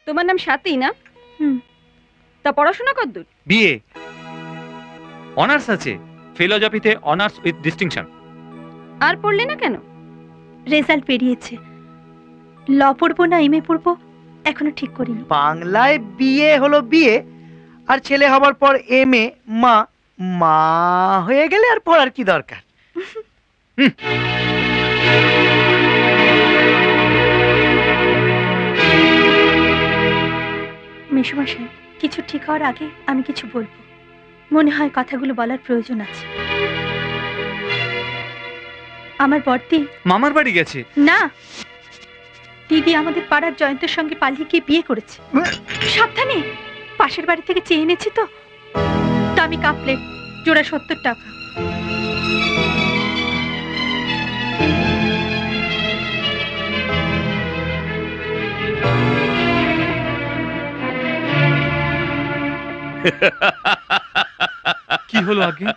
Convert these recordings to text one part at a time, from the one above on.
তোমার নাম স্বাতী না? তা পড়াশোনা কতদূর? বিএ অনার্স আছে, ফিলোসফিতে অনার্স উইথ ডিস্টিংশন। আর পড়লে না কেন? রেজাল্ট বেরিয়েছে, ল পড়বো না এমএ পড়বো এখনো ঠিক করিনি। বাংলায় বিয়ে হলো বিয়ে, আর ছেলে হবার পর এমএ। মা মা হয়ে গেলে আর পড়ার কি দরকার? মেসোমশাই, কিছু ঠিক হওয়ার আগে আমি কিছু বলবো। মনে হয় কথাগুলো বলার প্রয়োজন আছে। আমার বড়দি মামার বাড়ি গেছে। না, দিদি আমাদের পাড়ার জয়ন্তের সঙ্গে পালিয়ে গিয়ে বিয়ে করেছে। সাবধানে, পাশের বাড়ি থেকে চেয়ে এনেছি তো। দামি কাপ প্লেট, জোড়া 70 টাকা। কি হলো আগে?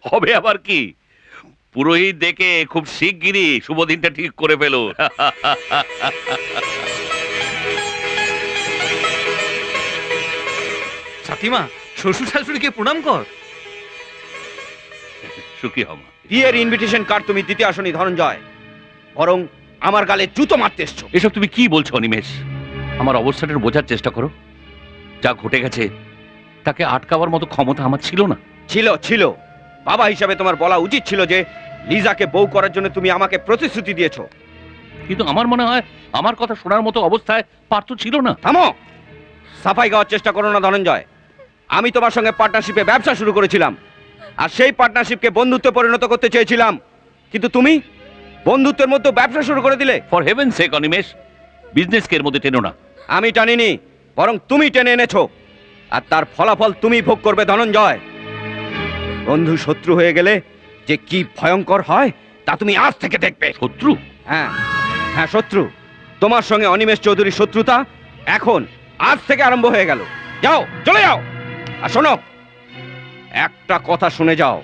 হবে আবার কি, পুরোহিত দেখে খুব শিগগিরই শুভ দিনটা ঠিক করে ফেলো। সাথীমা, শ্বশুর শাশুড়িকে প্রণাম কর। সুখী হমা। বিয়ের ইনভিটেশন কার্ড তুমি দিতে আসনি ধনঞ্জয়, বরং আমার গালে জুতো মারতে এসছো। এসব তুমি কি বলছো অনিমেষ? আমার অবস্থাটা বোঝার চেষ্টা করো। যা ঘটে গেছে তাকে আটকাবার মতো ক্ষমতা আমার ছিল না। ছিল ছিল, বাবা হিসাবে তোমার বলা উচিত ছিল যে লিজাকে বউ করার জন্য তুমি আমাকে প্রতিশ্রুতি দিয়েছো। কিন্তু আমার মনে হয় আমার কথা শোনার মতো অবস্থায় পার্থ ছিল না। থামো, সাফাই গাওয়ার চেষ্টা করো না ধনঞ্জয়। আমি তোমার সঙ্গে পার্টনারশিপে ব্যবসা শুরু করেছিলাম, আর সেই পার্টনারশিপকে বন্ধুত্বে পরিণত করতে চেয়েছিলাম, কিন্তু তুমি বন্ধুত্বের মধ্যে ব্যবসা শুরু করে দিলে। ফর হেভেন সেক অনিমেষ, বিজনেসকে এর মধ্যে টেনো না। আমি টানিনি, বরং তুমি টেনে এনেছো, আর তার ফলাফল তুমি ভোগ করবে ধনঞ্জয়। বন্ধু শত্রু হয়ে গেলে যে কি ভয়ঙ্কর হয় তা তুমি আজ থেকে দেখবে। শত্রু? হ্যাঁ হ্যাঁ, শত্রু। তোমার সঙ্গে অনিমেষ চৌধুরীর শত্রুতা এখন আজ থেকে আরম্ভ হয়ে গেল। যাও, চলে যাও। আর শোনো, একটা কথা শুনে যাও,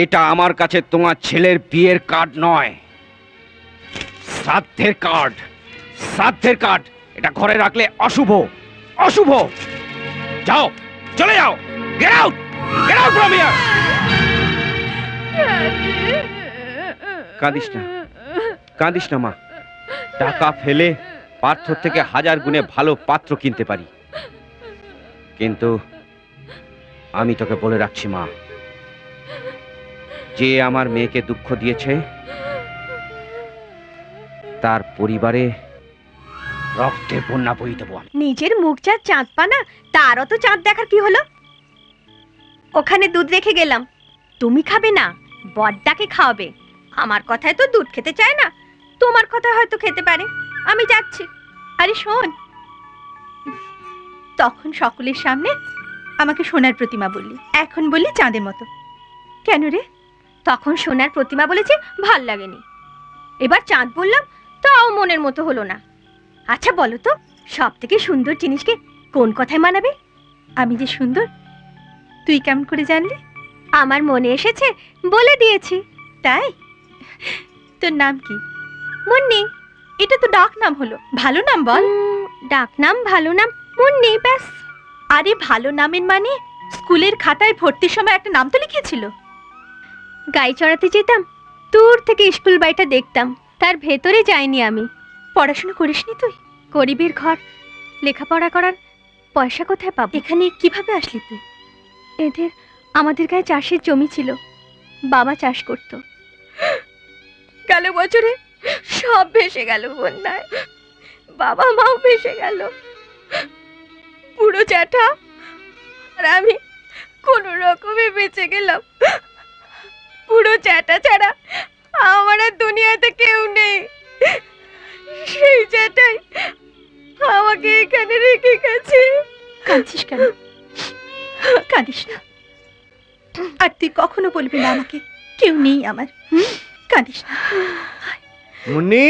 এটা আমার কাছে তোমার ছেলের বিয়ের কার্ড নয়, শ্রাদ্ধের কার্ড। শ্রাদ্ধের কার্ড, এটা ঘরে রাখলে অশুভ, অশুভ। যাও, চলে যাও। Get out, get out from here. কাঁদিস না, কাঁদিস না মা। টাকা ফেলে পাথর থেকে 1000 গুণে ভালো পাত্র কিনতে পারি, কিন্তু আমি তোকে বলে রাখছি মা, যে আমার মেয়েকে দুঃখ দিয়েছে তার পরিবারে রক্তের বন্যা বইয়ে দেবো আমি। নিজের মুখ যা চাঁদ পানা, তারও তো চাঁদ দেখার কি হলো? ওখানে দুধ রেখে গেলাম, তুমি খাবে না, বড়দাকে খাওয়াবে। আমার কথায় তো দুধ খেতে চায় না, তোমার কথায় হয়তো খেতে পারে। আমি যাচ্ছি। আরে শোন, তখন সকলের সামনে আমাকে সোনার প্রতিমা বললি, এখন বললি চাঁদের মতো। কেন রে? তখন সোনার প্রতিমা বলেছে, ভাল লাগেনি। এবার চাঁদ বললাম, তাও মনের মতো হলো না। আচ্ছা বলো তো, সব থেকে সুন্দর জিনিসকে কোন কথায় মানাবে? আমি যে সুন্দর, তুই কেমন করে জানলি? আমার মনে এসেছে, বলে দিয়েছি। তাই? তোর নাম কি? মুন্নি। এটা তো ডাক নাম হলো, ভালো নাম বল। ডাক নাম, ভালো নাম, মুন্নি, ব্যাস। আরে ভালো নামের মানে স্কুলের খাতায় ভর্তির সময় একটা নাম তো লিখেছিল। গাই চড়াতে যেতাম, দূর থেকে স্কুল বাড়িটা দেখতাম, তার ভেতরে যাইনি আমি। পড়াশোনা করিসনি তুই? গরিবের ঘর, লেখাপড়া করার পয়সা কোথায় পাবো? এখানে কিভাবে আসলি তুই? এদের, আমাদের গায়ে চাষের জমি ছিল, বাবা চাষ করত। গেল বছরে সব ভেসে গেল বন্যায়, বাবা মাও ভেসে গেল। পুরো জ্যাঠা আর আমি কোনো রকমে বেঁচে গেলাম। পুরো জ্যাঠা ছাড়া আমার আর দুনিয়াতে কেউ নেই। সেই জ্যাঠাই আমাকে এখানে রেখে গেছে। কাঁদছিস কেন? কাঁদিস না। আর তুই কখনো বলবি না আমাকে কেউ নেই আমার। কাঁদিস না। মুন্নি,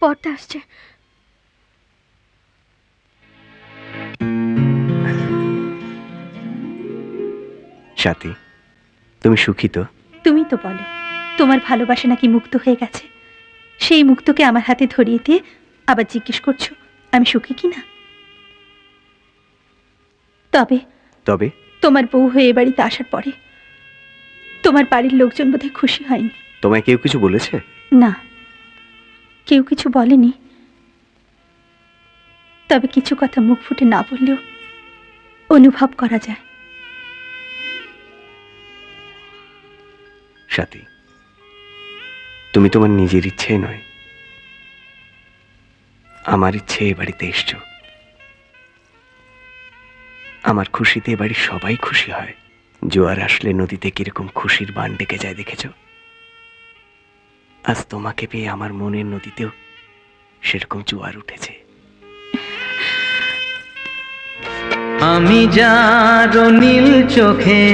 পড়তে আসছে। সাথী, তুমি সুখী তো? তুমি তো বলো, তোমার ভালোবাসা নাকি মুক্ত হয়ে গেছে। সেই মুক্তকে আমার হাতে ধরিয়ে দিয়ে আবার জিজ্ঞেস করছো আমি সুখী কিনা? তবে তবে তোমার বউ হয়ে এ বাড়িতে আসার পরে তোমার বাড়ির লোকজন বোধহয় খুশি হয়নি। তোমায় কেউ কিছু বলেছে? না, কেউ কিছু বলেনি। তবে কিছু কথা মুখ ফুটে না বললেও অনুভব করা যায়। সাথী, তুমি তোমার নিজের ইচ্ছে নয়, আমার ইচ্ছে এ বাড়িতে এসছো। আমার খুশিতে এ বাড়ির সবাই খুশি হয়। জোয়ার আসলে নদীতে কিরকম খুশির বান ডেকে যায় দেখেছ? আজ তোমাকে পেয়ে আমার মনের নদীতেও সেরকম জোয়ার উঠেছে। আমি যার নীল চোখে,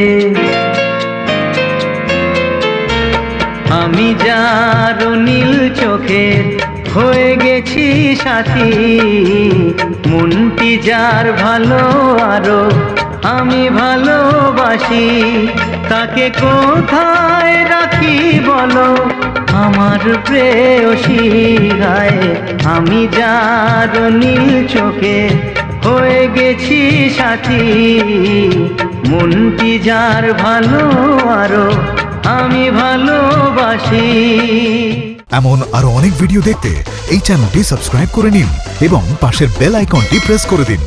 আমি যার নীল চোখে হয়ে গেছি সাথী, মনটি যার ভালো আরো আমি ভালোবাসি, তাকে কোথায় রাখি বলো আমার প্রেয়সী গায়ে। আমি যার নীল চোখে হয়ে গেছি সাথী, মনটি যার ভালো আরো আমি ভালোবাসি। এমন আরো অনেক ভিডিও দেখতে এই চ্যানেলটি সাবস্ক্রাইব করে নিন এবং পাশের বেল আইকনটি প্রেস করে দিন।